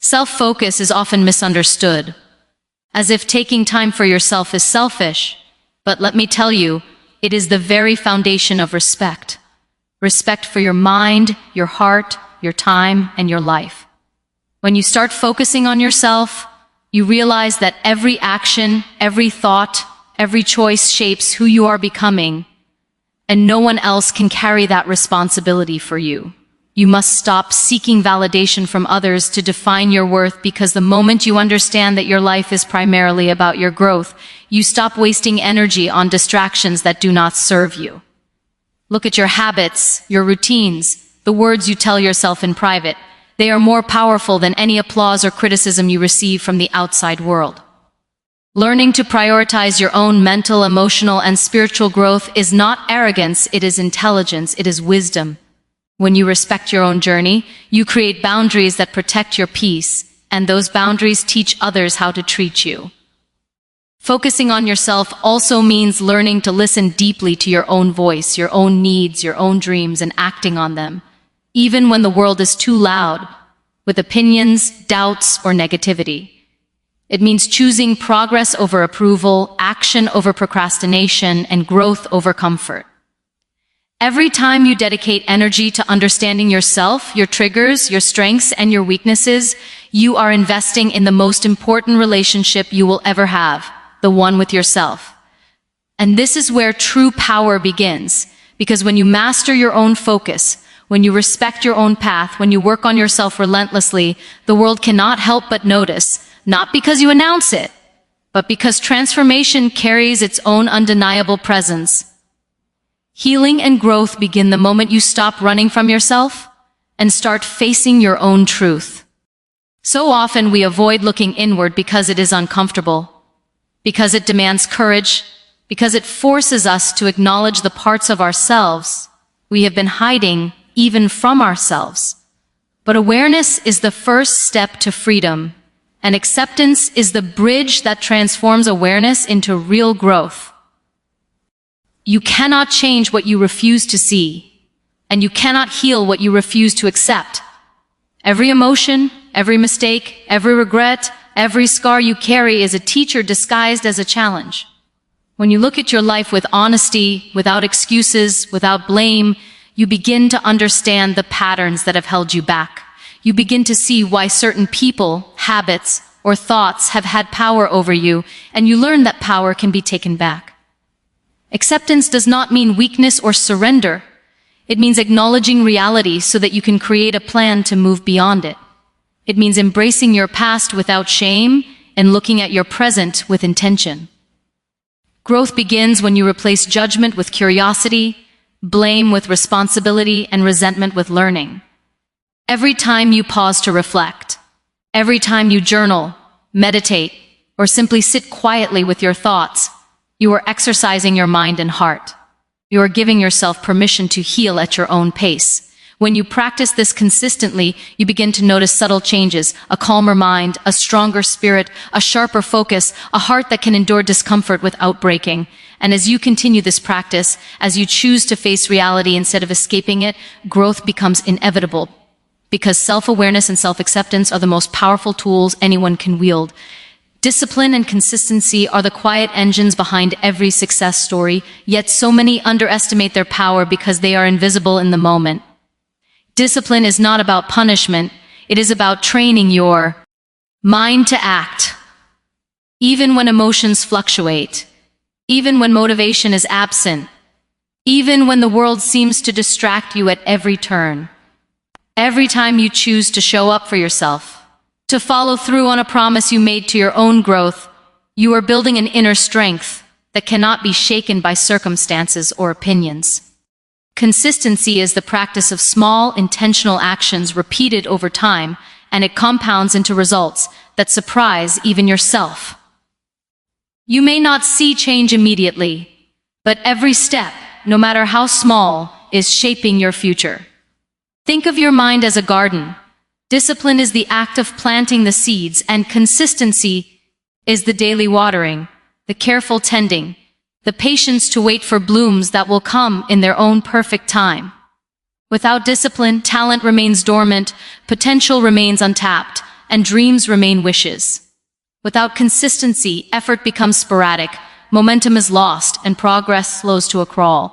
Self-focus is often misunderstood, as if taking time for yourself is selfish. But let me tell you, it is the very foundation of respect. Respect for your mind, your heart, your time, and your life. When you start focusing on yourself, you realize that every action, every thought, every choice shapes who you are becoming, and no one else can carry that responsibility for you. You must stop seeking validation from others to define your worth, because the moment you understand that your life is primarily about your growth, you stop wasting energy on distractions that do not serve you. Look at your habits, your routines, the words you tell yourself in private. They are more powerful than any applause or criticism you receive from the outside world. Learning to prioritize your own mental, emotional, and spiritual growth is not arrogance, it is intelligence, it is wisdom. When you respect your own journey, you create boundaries that protect your peace, and those boundaries teach others how to treat you. Focusing on yourself also means learning to listen deeply to your own voice, your own needs, your own dreams, and acting on them, even when the world is too loud, with opinions, doubts, or negativity. It means choosing progress over approval, action over procrastination, and growth over comfort. Every time you dedicate energy to understanding yourself, your triggers, your strengths, and your weaknesses, you are investing in the most important relationship you will ever have, the one with yourself. And this is where true power begins, because when you master your own focus, when you respect your own path, when you work on yourself relentlessly, the world cannot help but notice, not because you announce it, but because transformation carries its own undeniable presence. Healing and growth begin the moment you stop running from yourself and start facing your own truth. So often we avoid looking inward because it is uncomfortable, because it demands courage, because it forces us to acknowledge the parts of ourselves we have been hiding even from ourselves. But awareness is the first step to freedom, and acceptance is the bridge that transforms awareness into real growth. You cannot change what you refuse to see, and you cannot heal what you refuse to accept. Every emotion, every mistake, every regret, every scar you carry is a teacher disguised as a challenge. When you look at your life with honesty, without excuses, without blame, you begin to understand the patterns that have held you back. You begin to see why certain people, habits, or thoughts have had power over you, and you learn that power can be taken back. Acceptance does not mean weakness or surrender. It means acknowledging reality so that you can create a plan to move beyond it. It means embracing your past without shame and looking at your present with intention. Growth begins when you replace judgment with curiosity, blame with responsibility, and resentment with learning. Every time you pause to reflect, every time you journal, meditate, or simply sit quietly with your thoughts, you are exercising your mind and heart. You are giving yourself permission to heal at your own pace. When you practice this consistently, you begin to notice subtle changes, a calmer mind, a stronger spirit, a sharper focus, a heart that can endure discomfort without breaking. And as you continue this practice, as you choose to face reality instead of escaping it, growth becomes inevitable. Because self-awareness and self-acceptance are the most powerful tools anyone can wield. Discipline and consistency are the quiet engines behind every success story, yet so many underestimate their power because they are invisible in the moment. Discipline is not about punishment, it is about training your mind to act. Even when emotions fluctuate, even when motivation is absent, even when the world seems to distract you at every turn. Every time you choose to show up for yourself, to follow through on a promise you made to your own growth, you are building an inner strength that cannot be shaken by circumstances or opinions. Consistency is the practice of small, intentional actions repeated over time, and it compounds into results that surprise even yourself. You may not see change immediately, but every step, no matter how small, is shaping your future. Think of your mind as a garden. Discipline is the act of planting the seeds, and consistency is the daily watering, the careful tending, the patience to wait for blooms that will come in their own perfect time. Without discipline, talent remains dormant, potential remains untapped, and dreams remain wishes. Without consistency, effort becomes sporadic, momentum is lost, and progress slows to a crawl.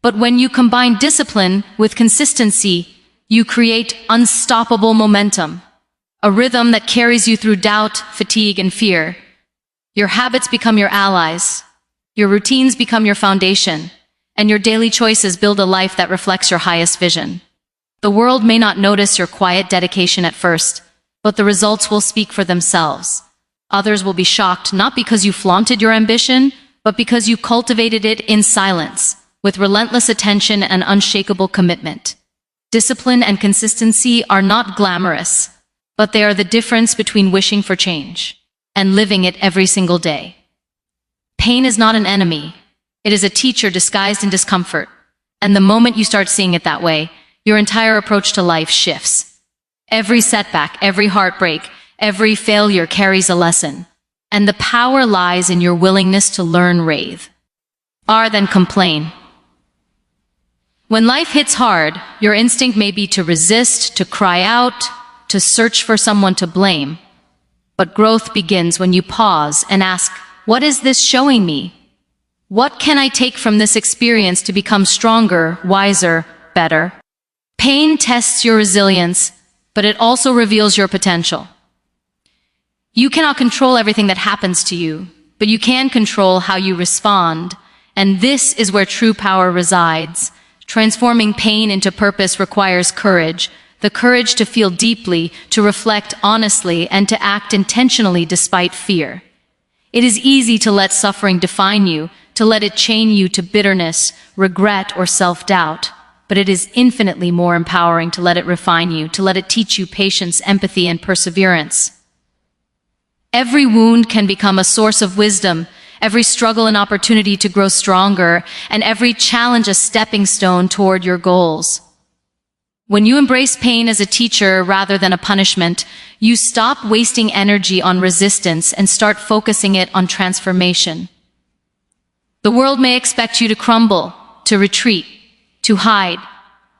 But when you combine discipline with consistency, you create unstoppable momentum, a rhythm that carries you through doubt, fatigue, and fear. Your habits become your allies, your routines become your foundation, and your daily choices build a life that reflects your highest vision. The world may not notice your quiet dedication at first, but the results will speak for themselves. Others will be shocked not because you flaunted your ambition, but because you cultivated it in silence, with relentless attention and unshakable commitment. Discipline and consistency are not glamorous, but they are the difference between wishing for change and living it every single day. Pain is not an enemy. It is a teacher disguised in discomfort. And the moment you start seeing it that way, your entire approach to life shifts. Every setback, every heartbreak, every failure carries a lesson. And the power lies in your willingness to learn, then complain. When life hits hard, your instinct may be to resist, to cry out, to search for someone to blame. But growth begins when you pause and ask, what is this showing me? What can I take from this experience to become stronger, wiser, better? Pain tests your resilience, but it also reveals your potential. You cannot control everything that happens to you, but you can control how you respond. And this is where true power resides. Transforming pain into purpose requires courage, the courage to feel deeply, to reflect honestly, and to act intentionally despite fear. It is easy to let suffering define you, to let it chain you to bitterness, regret, or self-doubt. But it is infinitely more empowering to let it refine you, to let it teach you patience, empathy, and perseverance. Every wound can become a source of wisdom, every struggle an opportunity to grow stronger, and every challenge a stepping stone toward your goals. When you embrace pain as a teacher rather than a punishment, you stop wasting energy on resistance and start focusing it on transformation. The world may expect you to crumble, to retreat, to hide,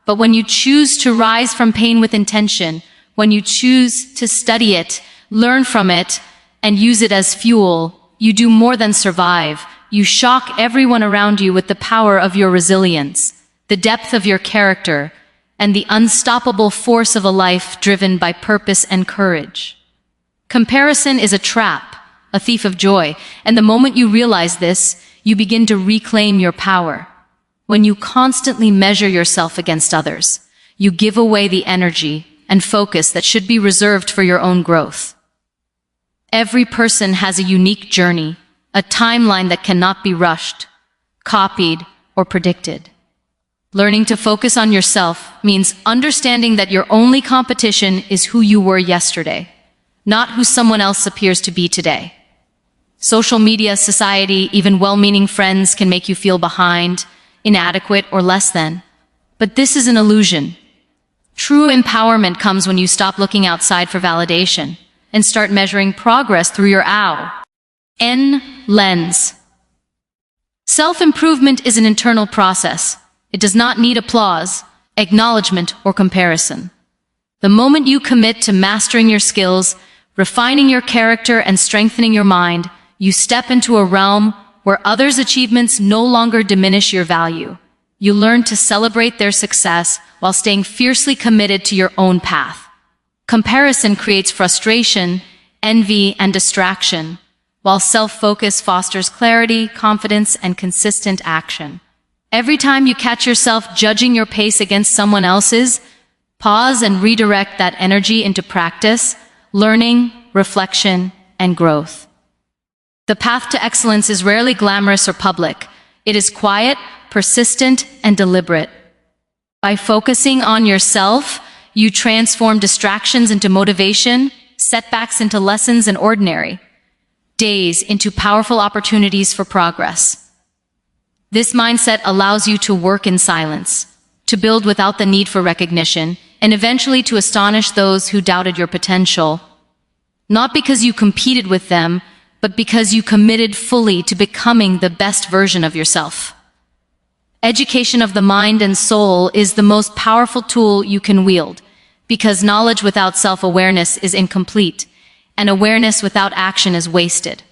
but when you choose to rise from pain with intention, when you choose to study it, learn from it, and use it as fuel, you do more than survive. You shock everyone around you with the power of your resilience, the depth of your character, and the unstoppable force of a life driven by purpose and courage. Comparison is a trap, a thief of joy, and the moment you realize this, you begin to reclaim your power. When you constantly measure yourself against others, you give away the energy and focus that should be reserved for your own growth. Every person has a unique journey, a timeline that cannot be rushed, copied, or predicted. Learning to focus on yourself means understanding that your only competition is who you were yesterday, not who someone else appears to be today. Social media, society, even well-meaning friends can make you feel behind, inadequate, or less than. But this is an illusion. True empowerment comes when you stop looking outside for validation and start measuring progress through your lens. Self-improvement is an internal process. It does not need applause, acknowledgement, or comparison. The moment you commit to mastering your skills, refining your character, and strengthening your mind, you step into a realm where others' achievements no longer diminish your value. You learn to celebrate their success while staying fiercely committed to your own path. Comparison creates frustration, envy, and distraction, while self-focus fosters clarity, confidence, and consistent action. Every time you catch yourself judging your pace against someone else's, pause and redirect that energy into practice, learning, reflection, and growth. The path to excellence is rarely glamorous or public. It is quiet, persistent, and deliberate. By focusing on yourself, you transform distractions into motivation, setbacks into lessons, and ordinary days into powerful opportunities for progress. This mindset allows you to work in silence, to build without the need for recognition, and eventually to astonish those who doubted your potential, not because you competed with them, but because you committed fully to becoming the best version of yourself. Education of the mind and soul is the most powerful tool you can wield. Because knowledge without self-awareness is incomplete, and awareness without action is wasted.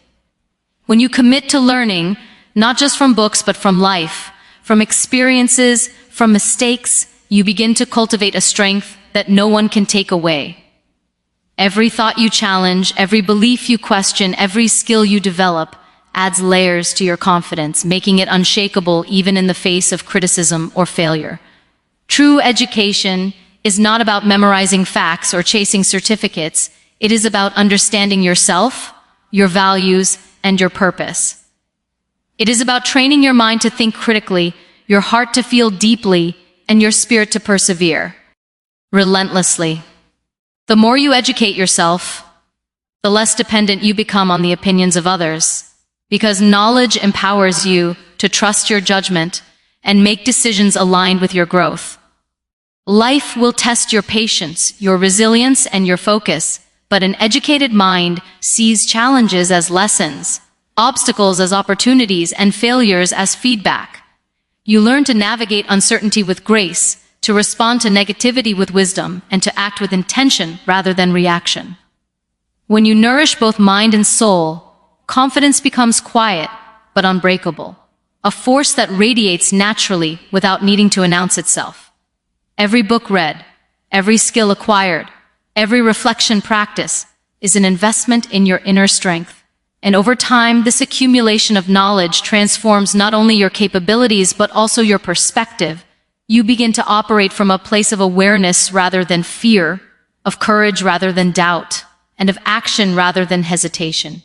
When you commit to learning, not just from books but from life, from experiences, from mistakes, you begin to cultivate a strength that no one can take away. Every thought you challenge, every belief you question, every skill you develop adds layers to your confidence, making it unshakable even in the face of criticism or failure. True education is not about memorizing facts or chasing certificates. It is about understanding yourself, your values, and your purpose. It is about training your mind to think critically, your heart to feel deeply, and your spirit to persevere relentlessly. The more you educate yourself, the less dependent you become on the opinions of others, because knowledge empowers you to trust your judgment and make decisions aligned with your growth. Life will test your patience, your resilience, and your focus, but an educated mind sees challenges as lessons, obstacles as opportunities, and failures as feedback. You learn to navigate uncertainty with grace, to respond to negativity with wisdom, and to act with intention rather than reaction. When you nourish both mind and soul, confidence becomes quiet but unbreakable, a force that radiates naturally without needing to announce itself. Every book read, every skill acquired, every reflection practice is an investment in your inner strength. And over time, this accumulation of knowledge transforms not only your capabilities but also your perspective. You begin to operate from a place of awareness rather than fear, of courage rather than doubt, and of action rather than hesitation.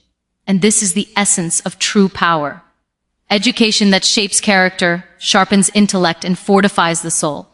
And this is the essence of true power. Education that shapes character, sharpens intellect, and fortifies the soul.